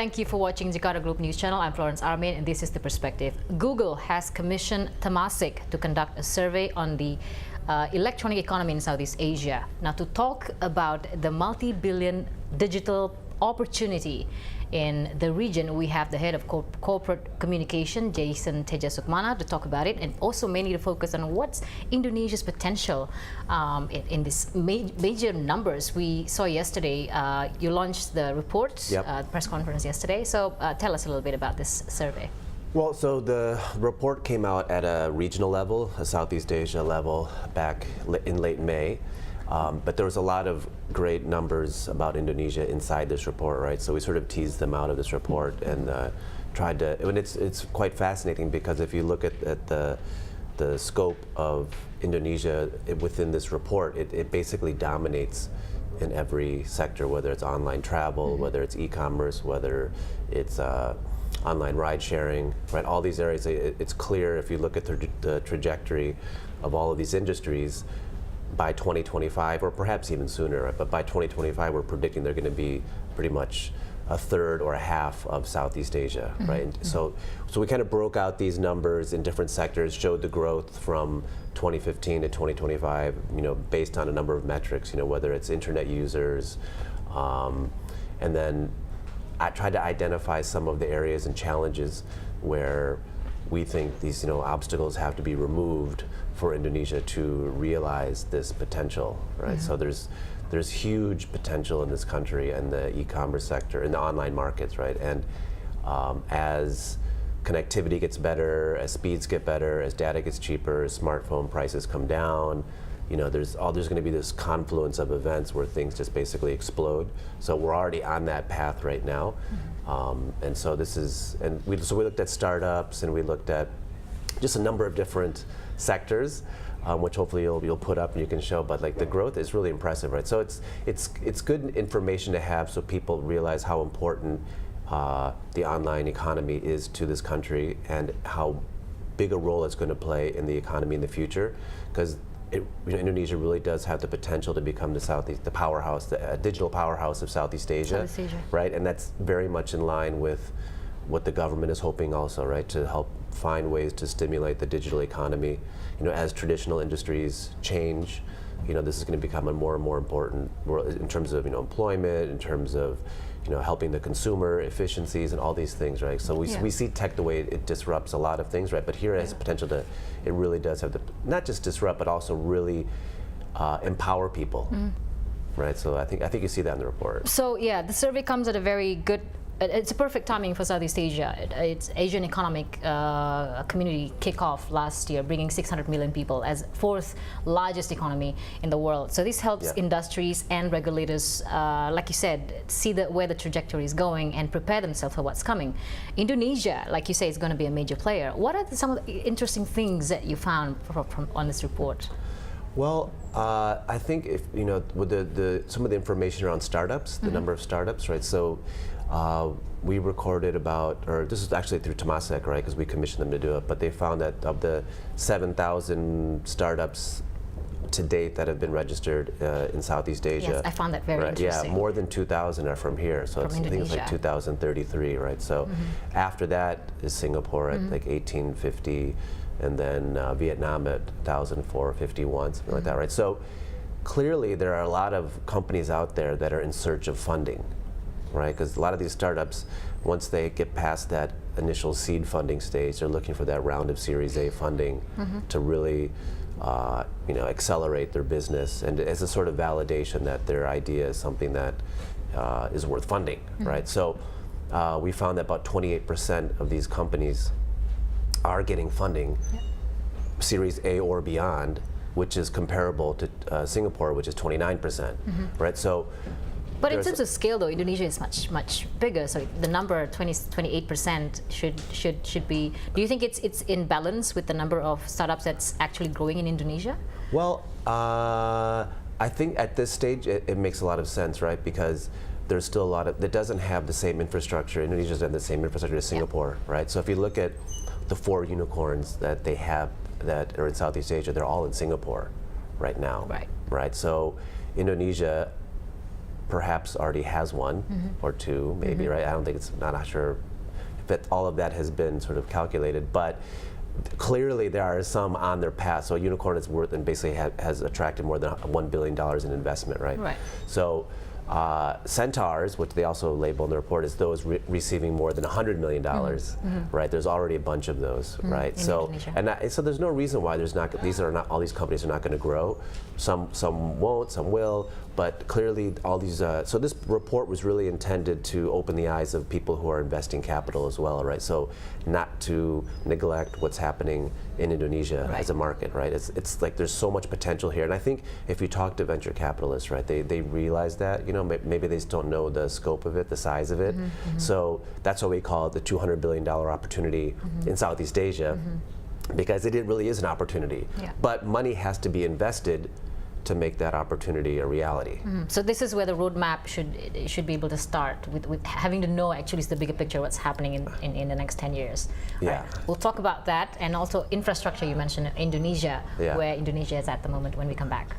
Thank you for watching Jakarta Group News Channel. I'm Florence Armein, and this is The Perspective. Google has commissioned Temasek to conduct a survey on the electronic economy in Southeast Asia. Now, to talk about the multi-billion digital opportunity in the region, we have the head of corporate communication, Tedjasukmana, to talk about it, and also mainly to focus on what's Indonesia's potential in these major numbers. We saw yesterday, you launched the report, press conference yesterday, so tell us a little bit about this survey. Well, so the report came out at a regional level, a Southeast Asia level, back in late May. But there was a lot of great numbers about Indonesia inside this report, right? So we sort of teased them out of this report and tried to, and it's quite fascinating because if you look at the scope of Indonesia within this report, it basically dominates in every sector, whether it's online travel, whether it's e-commerce, whether it's online ride sharing, right? All these areas, it's clear if you look at the trajectory of all of these industries, by 2025, or perhaps even sooner, right? But by 2025, we're predicting they're going to be pretty much a third or a half of Southeast Asia, right? So we kind of broke out these numbers in different sectors, showed the growth from 2015 to 2025, based on a number of metrics, whether it's internet users, and then I tried to identify some of the areas and challenges where we think these obstacles have to be removed for Indonesia to realize this potential, right? So there's huge potential in this country and the e-commerce sector, in the online markets, right? And as connectivity gets better, as speeds get better, as data gets cheaper, as smartphone prices come down, there's going to be this confluence of events where things just basically explode. So we're already on that path right now. And so we looked at startups and we looked at just a number of different sectors, which hopefully you'll put up and you can show, but like the growth is really impressive, right? So it's good information to have so people realize how important the online economy is to this country and how big a role it's going to play in the economy in the future, because Indonesia really does have the potential to become the powerhouse, the digital powerhouse of Southeast Asia, right? And that's very much in line with what the government is hoping also, right? To help find ways to stimulate the digital economy. As traditional industries change, this is going to become a more and more important in terms of employment, in terms of helping the consumer, efficiencies, and all these things, right? So we see tech the way it disrupts a lot of things, right? But here it has potential to, it really does have the, not just disrupt, but also really empower people, right? So I think you see that in the report. So yeah, the survey comes at a very good, it's a perfect timing for Southeast Asia. It's Asian Economic Community kickoff last year, bringing 600 million people as fourth largest economy in the world. So this helps industries and regulators, like you said, see where the trajectory is going and prepare themselves for what's coming. Indonesia, like you say, is going to be a major player. What are some of the interesting things that you found on this report? Well, I think if with some of the information around startups, the number of startups, right? So we recorded this is actually through Temasek, right? Because we commissioned them to do it. But they found that of the 7,000 startups to date that have been registered in Southeast Asia, yes, I found that very interesting. Yeah, more than 2,000 are from here. So I think it's like 2,033, right? So after that is Singapore at like 1,850. And then Vietnam at 1,451, something like that, right? So clearly there are a lot of companies out there that are in search of funding, right? Because a lot of these startups, once they get past that initial seed funding stage, they're looking for that round of Series A funding to really accelerate their business, and as a sort of validation that their idea is something that is worth funding, right? So we found that about 28% of these companies are getting funding, Series A or beyond, which is comparable to Singapore, which is 29%, right? So, but in terms of scale, though, Indonesia is much bigger. So the number 28% should be. Do you think it's in balance with the number of startups that's actually growing in Indonesia? Well, I think at this stage it makes a lot of sense, right? Because there's still a lot of that doesn't have the same infrastructure. Indonesia doesn't have the same infrastructure as Singapore, right? So if you look at the 4 unicorns that they have that are in Southeast Asia, they're all in Singapore right now. Right. So Indonesia perhaps already has one or two, maybe, right? I don't think not sure if all of that has been sort of calculated, but clearly there are some on their path. So a unicorn is worth and basically has attracted more than $1 billion in investment, right? Right. So centaurs, which they also label in the report, is those receiving more than $100 million, right? There's already a bunch of those, right? So so there's no reason why all these companies are not going to grow. Some won't, some will, but clearly all these. So this report was really intended to open the eyes of people who are investing capital as well, right? So not to neglect what's happening in Indonesia as a market, right? It's like there's so much potential here, and I think if you talk to venture capitalists, right, they realize that, you know, maybe they just don't know the scope of it, the size of it. So that's why we call it the $200 billion opportunity in Southeast Asia, because it really is an opportunity. But money has to be invested to make that opportunity a reality. So this is where the roadmap should be able to start with having to know actually is the bigger picture what's happening in the next 10 years. Yeah. Right. We'll talk about that, and also infrastructure. You mentioned Indonesia, where Indonesia is at the moment when we come back.